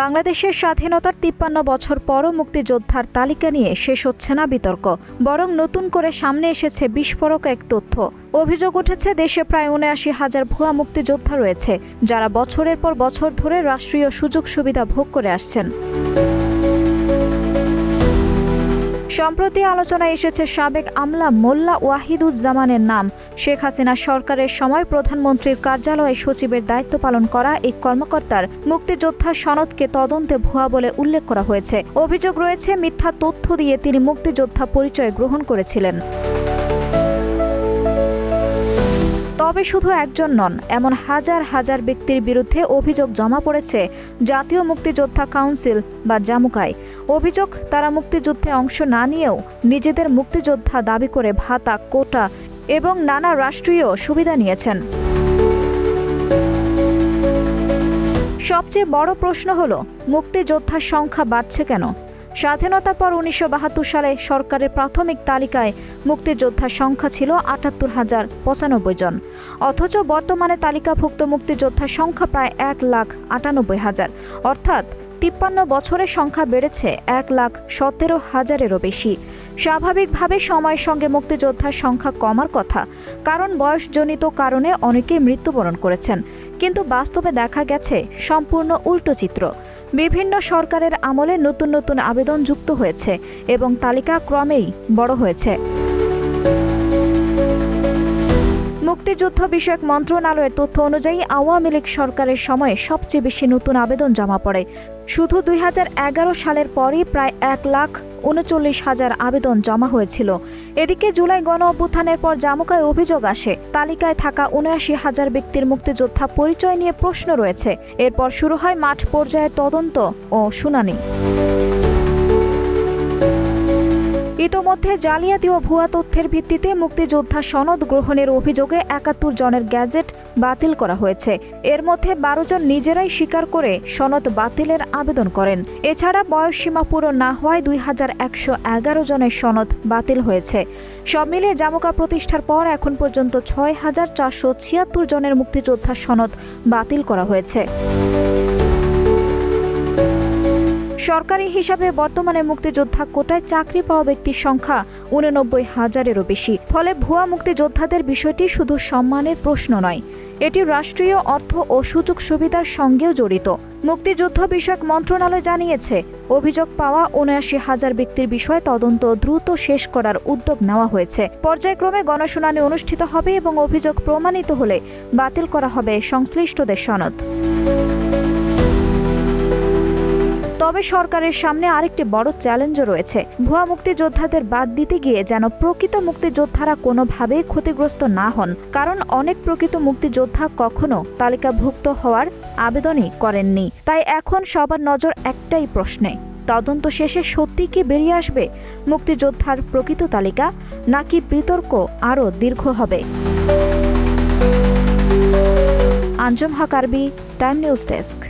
বাংলাদেশের স্বাধীনতার ৫৩ বছর পরও মুক্তিযোদ্ধার তালিকা নিয়ে শেষ হচ্ছে না বিতর্ক, বরং নতুন করে সামনে এসেছে বিস্ফোরক এক তথ্য। অভিযোগ উঠেছে দেশে প্রায় ৭৯,০০০ ভুয়া মুক্তিযোদ্ধা রয়েছে, যারা বছরের পর বছর ধরে রাষ্ট্রীয় সুযোগ সুবিধা ভোগ করে আসছেন। সম্প্রতি আলোচনায় এসেছে সাবেক আমলা মোল্লা ওয়াহিদুজ্জামানের নাম। শেখ হাসিনা সরকারের সময় প্রধানমন্ত্রীর কার্যালয়ে সচিবের দায়িত্ব পালন করা এই কর্মকর্তার মুক্তিযোদ্ধা সনদকে তদন্তে ভুয়া বলে উল্লেখ করা হয়েছে। অভিযোগ রয়েছে মিথ্যা তথ্য দিয়ে তিনি মুক্তিযোদ্ধা পরিচয় গ্রহণ করেছিলেন। তবে শুধু একজন নন, এমন হাজার হাজার ব্যক্তির বিরুদ্ধে অভিযোগ জমা পড়েছে জাতীয় মুক্তিযোদ্ধা কাউন্সিল বা জামুকায়। অভিযোগ, তারা মুক্তিযুদ্ধে অংশ না নিয়েও নিজেদের মুক্তিযোদ্ধা দাবি করে ভাতা, কোটা এবং নানা রাষ্ট্রীয় সুবিধা নিয়েছেন। সবচেয়ে বড় প্রশ্ন হলো, মুক্তিযোদ্ধার সংখ্যা বাড়ছে কেন? স্বাধীনতার পর ১৯৭২ সালে সরকারের প্রাথমিক তালিকায় মুক্তিযোদ্ধার সংখ্যা ছিল ৭৮,০৯৫ জন, অথচ বর্তমানে তালিকাভুক্ত মুক্তিযোদ্ধার সংখ্যা প্রায় ১,৯৮,০০০, অর্থাৎ ৫৩ বছরের সংখ্যা বেড়েছে ১,১৭,০০০-এরও বেশি। স্বাভাবিকভাবে সময়ের সঙ্গে মুক্তিযোদ্ধার সংখ্যা কমার কথা, কারণ বয়সজনিত কারণে অনেকেই মৃত্যুবরণ করেছেন। কিন্তু বাস্তবে দেখা গেছে সম্পূর্ণ উল্টো চিত্র। বিভিন্ন সরকারের আমলে নতুন নতুন আবেদন যুক্ত হয়েছে এবং তালিকা ক্রমেই বড় হয়েছে। মুক্তিযুদ্ধ বিষয়ক মন্ত্রণালয়ের তথ্য অনুযায়ী আওয়ামী লীগ সরকারের সময়ে সবচেয়ে বেশি নতুন আবেদন জমা পড়ে। শুধু ২০১১ সালের পরই প্রায় ১,৩৯,০০০ আবেদন জমা হয়েছিল। এদিকে জুলাই গণ অভ্যুত্থানের পর জামুকায় অভিযোগ আসে, তালিকায় থাকা ৭৯,০০০ ব্যক্তির মুক্তিযোদ্ধা পরিচয় নিয়ে প্রশ্ন রয়েছে। এরপর শুরু হয় মাঠ পর্যায়ের তদন্ত ও শুনানি। ইতোমধ্যে জালিয়াতি ও ভুয়া তথ্যের ভিত্তিতে মুক্তিযোদ্ধা সনদ গ্রহণের অভিযোগে ৭১ জনের গ্যাজেট বাতিল করা হয়েছে। এর মধ্যে ১২ জন নিজেরাই স্বীকার করে সনদ বাতিলের আবেদন করেন। এছাড়া বয়সসীমা পূরণ না হওয়ায় ২,১১১ জনের সনদ বাতিল হয়েছে। সব মিলিয়ে জামুকা প্রতিষ্ঠার পর এখন পর্যন্ত ৬,৪৭৬ জনের মুক্তিযোদ্ধা সনদ বাতিল করা হয়েছে। সরকারি হিসাবে বর্তমানে মুক্তিযোদ্ধা কোটায় চাকরি পাওয়া ব্যক্তির সংখ্যা ৮৯,০০০-এরও বেশি। ফলে ভুয়া মুক্তিযোদ্ধাদের বিষয়টি শুধু সম্মানের প্রশ্ন নয়, এটি রাষ্ট্রীয় অর্থ ও সুযোগ সুবিধার সঙ্গেও জড়িত। মুক্তিযুদ্ধ বিষয়ক মন্ত্রণালয় জানিয়েছে, অভিযোগ পাওয়া ৭৯,০০০ ব্যক্তির বিষয়ে তদন্ত দ্রুত শেষ করার উদ্যোগ নেওয়া হয়েছে। পর্যায়ক্রমে গণশুনানি অনুষ্ঠিত হবে এবং অভিযোগ প্রমাণিত হলে বাতিল করা হবে সংশ্লিষ্টদের সনদ। তবে সরকারের সামনে আরেকটি বড় চ্যালেঞ্জও রয়েছে। ভুয়া মুক্তিযোদ্ধাদের বাদ দিতে গিয়ে যেন প্রকৃত মুক্তিযোদ্ধারা কোনোভাবেই ক্ষতিগ্রস্ত না হন, কারণ অনেক প্রকৃত মুক্তিযোদ্ধা কখনো তালিকাভুক্ত হওয়ার আবেদনই করেননি। তাই এখন সবার নজর একটাই প্রশ্নে, তদন্ত শেষে সত্যি কি বেরিয়ে আসবে মুক্তিযোদ্ধার প্রকৃত তালিকা, নাকি বিতর্ক আরও দীর্ঘ হবে? আঞ্জুম হক আরবি, টাইম নিউজ ডেস্ক।